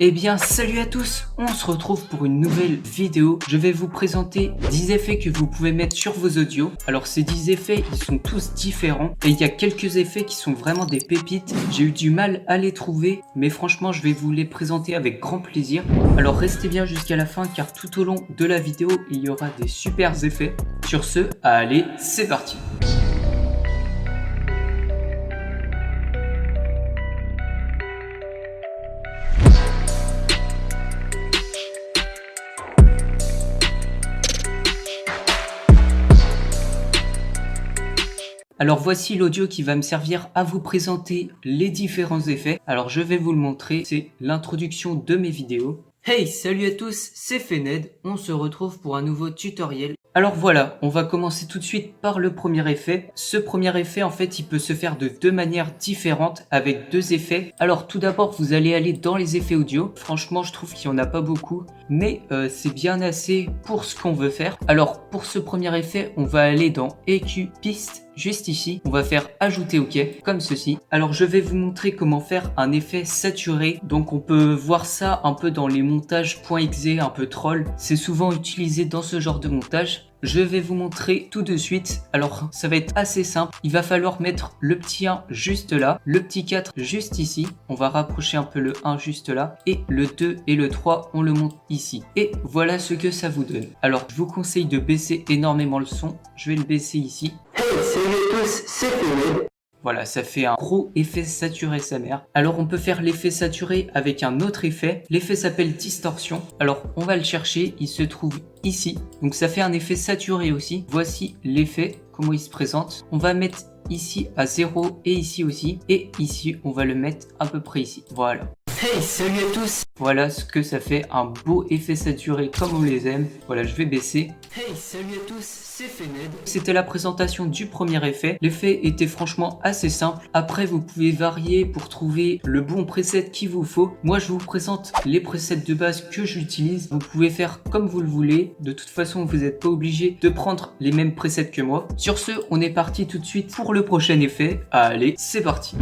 Eh bien salut à tous, on se retrouve pour une nouvelle vidéo. Je vais vous présenter 10 effets que vous pouvez mettre sur vos audios. Alors ces 10 effets, ils sont tous différents et il y a quelques effets qui sont vraiment des pépites. J'ai eu du mal à les trouver, mais franchement je vais vous les présenter avec grand plaisir. Alors restez bien jusqu'à la fin car tout au long de la vidéo, il y aura des super effets. Sur ce, allez, c'est parti. Alors voici l'audio qui va me servir à vous présenter les différents effets. Alors je vais vous le montrer, c'est l'introduction de mes vidéos. Hey, salut à tous, c'est Fened, on se retrouve pour un nouveau tutoriel. Alors voilà, on va commencer tout de suite par le premier effet. Ce premier effet, en fait, il peut se faire de deux manières différentes avec deux effets. Alors tout d'abord, vous allez aller dans les effets audio. Franchement, je trouve qu'il n'y en a pas beaucoup, mais c'est bien assez pour ce qu'on veut faire. Alors pour ce premier effet, on va aller dans EQ Piste. Juste ici, on va faire ajouter OK, comme ceci. Alors je vais vous montrer comment faire un effet saturé. Donc on peut voir ça un peu dans les montages .exe un peu troll. C'est souvent utilisé dans ce genre de montage. Je vais vous montrer tout de suite. Alors ça va être assez simple. Il va falloir mettre le petit 1 juste là, le petit 4 juste ici. On va rapprocher un peu le 1 juste là. Et le 2 et le 3, on le monte ici. Et voilà ce que ça vous donne. Alors je vous conseille de baisser énormément le son. Je vais le baisser ici. Hey, salut à tous, c'est Fened. Voilà, ça fait un gros effet saturé sa mère. Alors on peut faire l'effet saturé avec un autre effet. L'effet s'appelle distorsion. Alors on va le chercher, il se trouve ici. Donc ça fait un effet saturé aussi. Voici l'effet, comment il se présente. On va mettre ici à 0 et ici aussi. Et ici, on va le mettre à peu près ici. Voilà. Hey, salut à tous. Voilà ce que ça fait, un beau effet saturé comme on les aime. Voilà, je vais baisser. Hey, salut à tous, c'est Fened. C'était la présentation du premier effet. L'effet était franchement assez simple. Après, vous pouvez varier pour trouver le bon preset qu'il vous faut. Moi, je vous présente les presets de base que j'utilise. Vous pouvez faire comme vous le voulez. De toute façon, vous n'êtes pas obligé de prendre les mêmes presets que moi. Sur ce, on est parti tout de suite pour le prochain effet. Allez, c'est parti.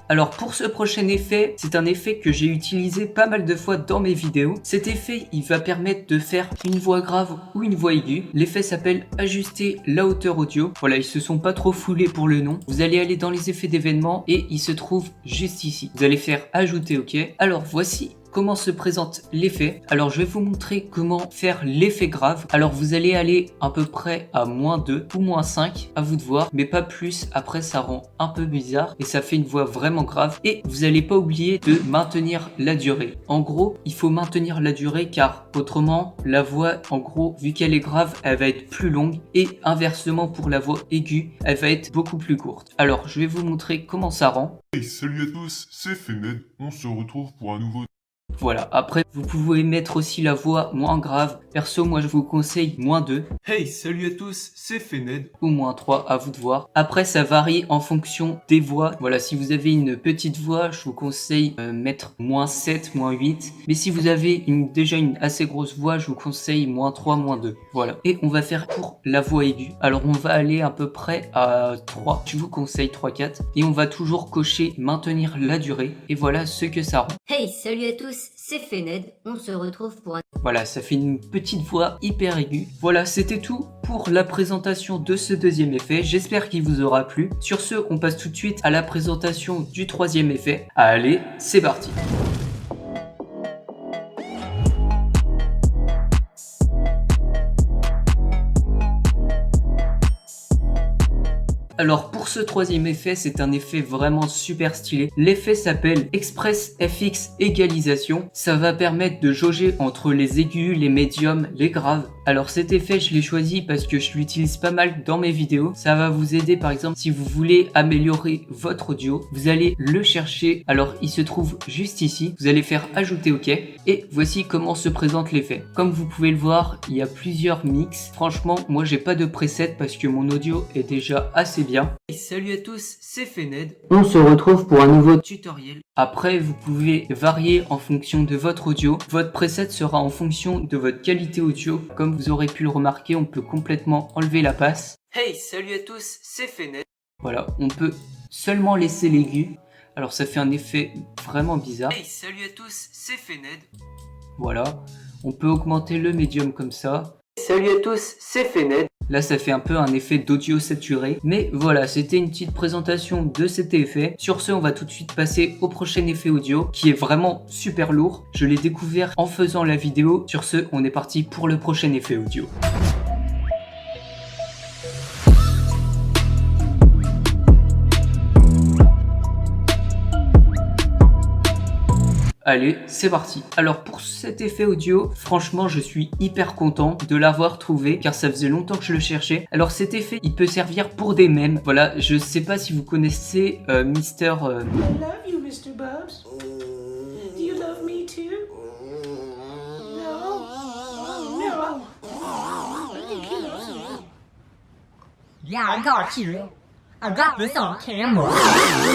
Alors pour ce prochain effet, c'est un effet que j'ai utilisé pas mal de fois dans mes vidéos. Cet effet, il va permettre de faire une voix grave ou une voix aiguë. L'effet s'appelle ajuster la hauteur audio. Voilà, ils se sont pas trop foulés pour le nom. Vous allez aller dans les effets d'événements et il se trouve juste ici. Vous allez faire ajouter OK. Alors voici comment se présente l'effet. Alors je vais vous montrer comment faire l'effet grave. Alors vous allez aller à peu près à -2 ou -5, à vous de voir, mais pas plus. Après ça rend un peu bizarre et ça fait une voix vraiment grave. Et vous n'allez pas oublier de maintenir la durée. En gros, il faut maintenir la durée car autrement la voix, en gros, vu qu'elle est grave, elle va être plus longue et inversement pour la voix aiguë, elle va être beaucoup plus courte. Alors je vais vous montrer comment ça rend. Hey, salut à tous, c'est Fened, on se retrouve pour un nouveau... Voilà, après vous pouvez mettre aussi la voix moins grave. Perso, moi je vous conseille -2. Hey, salut à tous, c'est Fened. Ou -3, à vous de voir. Après ça varie en fonction des voix. Voilà, si vous avez une petite voix, je vous conseille mettre -7, -8. Mais si vous avez déjà une assez grosse voix, je vous conseille -3, -2. Voilà. Et on va faire pour la voix aiguë. Alors on va aller à peu près à 3. Je vous conseille 3, 4. Et on va toujours cocher maintenir la durée. Et voilà ce que ça rend. Hey, salut à tous, c'est Fened, on se retrouve pour un... Voilà, ça fait une petite voix hyper aiguë. Voilà, c'était tout pour la présentation de ce deuxième effet. J'espère qu'il vous aura plu. Sur ce, on passe tout de suite à la présentation du troisième effet. Allez, c'est parti. Alors pour ce troisième effet, c'est un effet vraiment super stylé. L'effet s'appelle Express FX égalisation. Ça va permettre de jauger entre les aigus, les médiums, les graves. Alors cet effet, je l'ai choisi parce que je l'utilise pas mal dans mes vidéos. Ça va vous aider par exemple si vous voulez améliorer votre audio. Vous allez le chercher. Alors il se trouve juste ici. Vous allez faire ajouter OK. Et voici comment se présente l'effet. Comme vous pouvez le voir, il y a plusieurs mix. Franchement, moi j'ai pas de preset parce que mon audio est déjà assez bien. Et salut à tous, c'est Fened. On se retrouve pour un nouveau tutoriel. Après, vous pouvez varier en fonction de votre audio. Votre preset sera en fonction de votre qualité audio, comme comme vous aurez pu le remarquer, on peut complètement enlever la passe. Hey, salut à tous, c'est Fened. Voilà, on peut seulement laisser l'aigu. Alors ça fait un effet vraiment bizarre. Hey, salut à tous, c'est Fened. Voilà, on peut augmenter le médium comme ça. Salut à tous, c'est Fened. Là, ça fait un peu un effet d'audio saturé. Mais voilà, c'était une petite présentation de cet effet. Sur ce, on va tout de suite passer au prochain effet audio qui est vraiment super lourd. Je l'ai découvert en faisant la vidéo. Sur ce, on est parti pour le prochain effet audio. Allez, c'est parti. Alors pour cet effet audio, franchement, je suis hyper content de l'avoir trouvé car ça faisait longtemps que je le cherchais. Alors cet effet, il peut servir pour des mèmes. Voilà, je sais pas si vous connaissez Mister... I love you, Mr. Bubs. Do you love me too? No? No. 两个是二个不送天魔。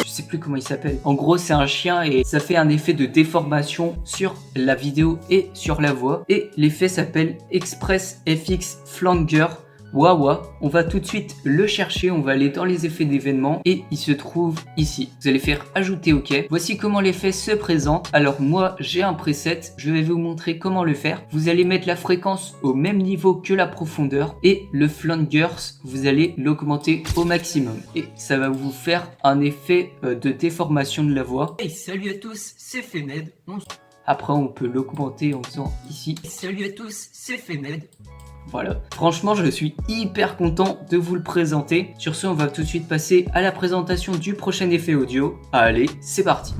Je sais plus comment il s'appelle. En gros, c'est un chien et ça fait un effet de déformation sur la vidéo et sur la voix. Et l'effet s'appelle Express FX Flanger Wawa. On va tout de suite le chercher, on va aller dans les effets d'événements et il se trouve ici. Vous allez faire ajouter OK. Voici comment l'effet se présente. Alors moi, j'ai un preset, je vais vous montrer comment le faire. Vous allez mettre la fréquence au même niveau que la profondeur et le flangers, vous allez l'augmenter au maximum. Et ça va vous faire un effet de déformation de la voix. Hey, salut à tous, c'est Fened. Après, on peut l'augmenter en faisant ici. Salut à tous, c'est Fened. Voilà, franchement je suis hyper content de vous le présenter. Sur ce, on va tout de suite passer à la présentation du prochain effet audio. Allez, c'est parti.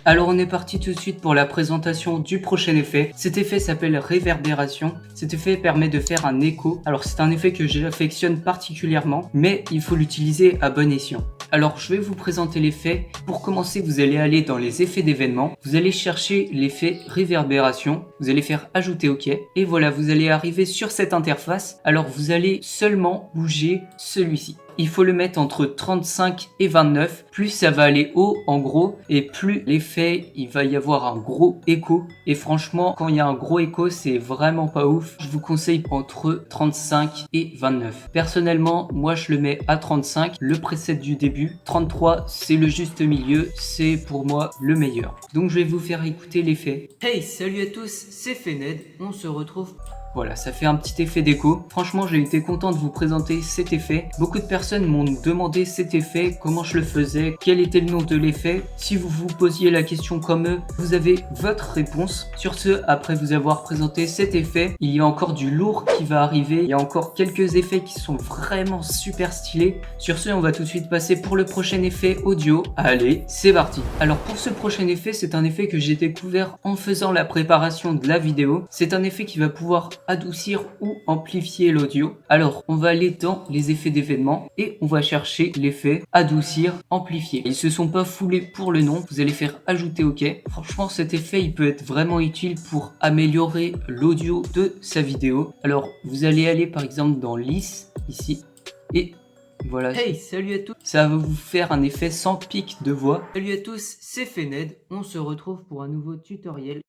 Alors on est parti tout de suite pour la présentation du prochain effet. Cet effet s'appelle réverbération. Cet effet permet de faire un écho. Alors c'est un effet que j'affectionne particulièrement, mais il faut l'utiliser à bon escient. Alors je vais vous présenter l'effet. Pour commencer, vous allez aller dans les effets d'événements. Vous allez chercher l'effet réverbération. Vous allez faire ajouter OK. Et voilà, vous allez arriver sur cette interface. Alors vous allez seulement bouger celui-ci. Il faut le mettre entre 35 et 29. Plus ça va aller haut en gros et plus l'effet il va y avoir un gros écho. Et franchement, quand il y a un gros écho, c'est vraiment pas ouf. Je vous conseille entre 35 et 29. Personnellement, moi je le mets à 35. Le preset du début, 33 c'est le juste milieu. C'est pour moi le meilleur. Donc je vais vous faire écouter l'effet. Hey, salut à tous, c'est Fened. On se retrouve... Voilà, ça fait un petit effet d'écho. Franchement, j'ai été content de vous présenter cet effet. Beaucoup de personnes m'ont demandé cet effet, comment je le faisais, quel était le nom de l'effet. Si vous vous posiez la question comme eux, vous avez votre réponse. Sur ce, après vous avoir présenté cet effet, il y a encore du lourd qui va arriver. Il y a encore quelques effets qui sont vraiment super stylés. Sur ce, on va tout de suite passer pour le prochain effet audio. Allez, c'est parti. Alors pour ce prochain effet, c'est un effet que j'ai découvert en faisant la préparation de la vidéo. C'est un effet qui va pouvoir adoucir ou amplifier l'audio. Alors on va aller dans les effets d'événements et on va chercher l'effet adoucir, amplifier. Ils se sont pas foulés pour le nom, vous allez faire ajouter OK. Franchement cet effet il peut être vraiment utile pour améliorer l'audio de sa vidéo. Alors vous allez aller par exemple dans lisse ici et voilà. Hey, salut à tous. Ça va vous faire un effet sans pic de voix. Salut à tous, c'est Fened. On se retrouve pour un nouveau tutoriel.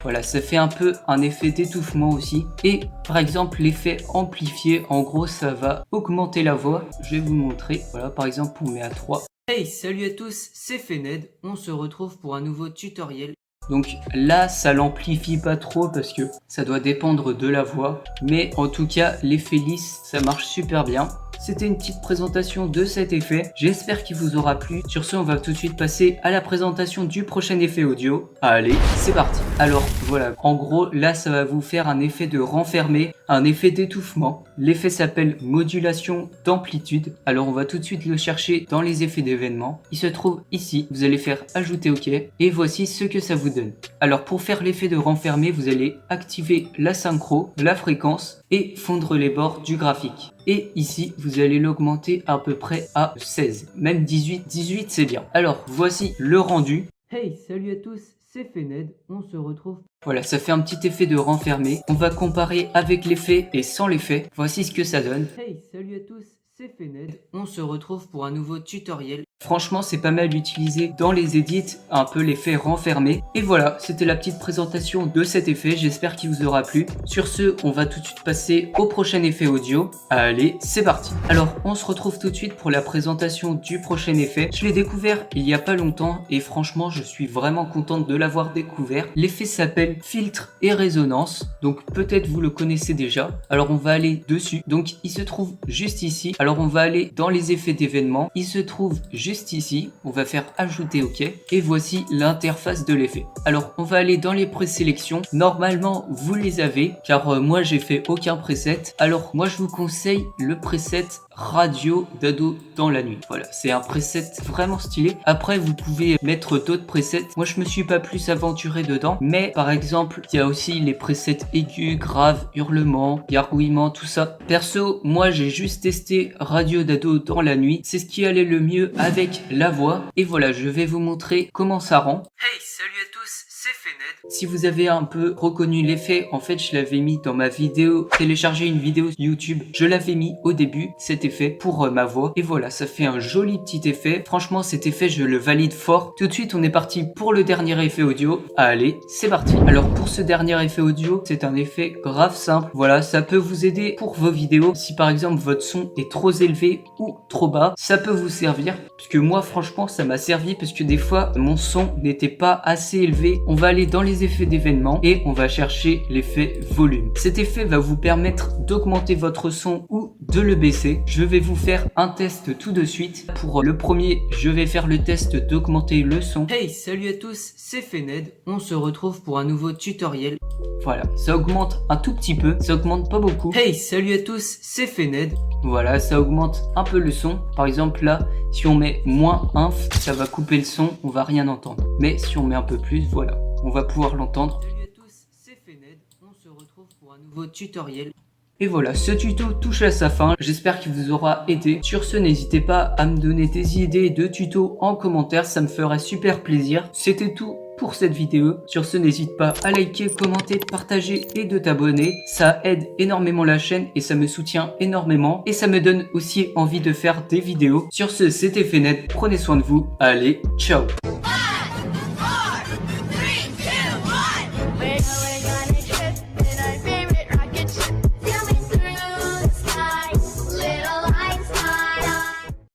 Voilà, ça fait un peu un effet d'étouffement aussi. Et par exemple, l'effet amplifié, en gros, ça va augmenter la voix. Je vais vous montrer. Voilà, par exemple, on met à 3. Hey, salut à tous, c'est Fened. On se retrouve pour un nouveau tutoriel. Donc là, ça l'amplifie pas trop parce que ça doit dépendre de la voix. Mais en tout cas, l'effet lisse, ça marche super bien. C'était une petite présentation de cet effet. J'espère qu'il vous aura plu. Sur ce, on va tout de suite passer à la présentation du prochain effet audio. Allez, c'est parti. Alors voilà, en gros, là, ça va vous faire un effet de renfermé, un effet d'étouffement. L'effet s'appelle modulation d'amplitude. Alors on va tout de suite le chercher dans les effets d'événements. Il se trouve ici. Vous allez faire ajouter OK. Et voici ce que ça vous donne. Alors pour faire l'effet de renfermé, vous allez activer la synchro, la fréquence et fondre les bords du graphique. Et ici, vous allez l'augmenter à peu près à 16, même 18. 18, c'est bien. Alors, voici le rendu. Hey, salut à tous, c'est Fened. On se retrouve. Voilà, ça fait un petit effet de renfermé. On va comparer avec l'effet et sans l'effet. Voici ce que ça donne. Hey, salut à tous, c'est Fened. On se retrouve pour un nouveau tutoriel. Franchement, c'est pas mal utilisé dans les edits, un peu l'effet renfermé. Et voilà, c'était la petite présentation de cet effet. J'espère qu'il vous aura plu. Sur ce, on va tout de suite passer au prochain effet audio. Allez, c'est parti. Alors, on se retrouve tout de suite pour la présentation du prochain effet. Je l'ai découvert il y a pas longtemps et franchement, je suis vraiment contente de l'avoir découvert. L'effet s'appelle filtre et résonance. Donc, peut-être vous le connaissez déjà. Alors, on va aller dessus. Donc, il se trouve juste ici. Alors, on va aller dans les effets d'événements. Il se trouve juste ici, on va faire ajouter OK et voici l'interface de l'effet. Alors on va aller dans les présélections. Normalement vous les avez car moi j'ai fait aucun preset. Alors moi je vous conseille le preset radio d'ado dans la nuit. Voilà, c'est un preset vraiment stylé. Après vous pouvez mettre d'autres presets. Moi je me suis pas plus aventuré dedans, mais par exemple il y a aussi les presets aigus, graves, hurlements, gargouillements, tout ça. Perso, moi j'ai juste testé radio d'ado dans la nuit. C'est ce qui allait le mieux avec la voix. Et voilà, je vais vous montrer comment ça rend. Hey, salut à tous, c'est Fened. Si vous avez un peu reconnu l'effet, en fait je l'avais mis dans ma vidéo, télécharger une vidéo YouTube, je l'avais mis au début, cet effet pour ma voix. Et voilà, ça fait un joli petit effet. Franchement cet effet je le valide fort. Tout de suite on est parti pour le dernier effet audio. Allez, c'est parti. Alors pour ce dernier effet audio, c'est un effet grave simple. Voilà, ça peut vous aider pour vos vidéos. Si par exemple votre son est trop élevé ou trop bas, ça peut vous servir. Parce que moi franchement ça m'a servi parce que des fois mon son n'était pas assez élevé. On va aller dans les effets d'événements et on va chercher l'effet volume. Cet effet va vous permettre d'augmenter votre son ou de le baisser. Je vais vous faire un test tout de suite. Pour le premier, je vais faire le test d'augmenter le son. Hey, salut à tous, c'est Fened. On se retrouve pour un nouveau tutoriel. Voilà, ça augmente un tout petit peu, ça augmente pas beaucoup. Hey, salut à tous, c'est Fened. Voilà, ça augmente un peu le son. Par exemple là, si on met moins inf, ça va couper le son, on va rien entendre. Mais si on met un peu plus, voilà, on va pouvoir l'entendre. Salut à tous, c'est Fened. On se retrouve pour un nouveau tutoriel. Et voilà, ce tuto touche à sa fin. J'espère qu'il vous aura aidé. Sur ce, n'hésitez pas à me donner des idées de tutos en commentaire, ça me ferait super plaisir. C'était tout pour cette vidéo. Sur ce, n'hésite pas à liker, commenter, partager et de t'abonner. Ça aide énormément la chaîne et ça me soutient énormément. Et ça me donne aussi envie de faire des vidéos. Sur ce, c'était Fened. Prenez soin de vous. Allez, ciao!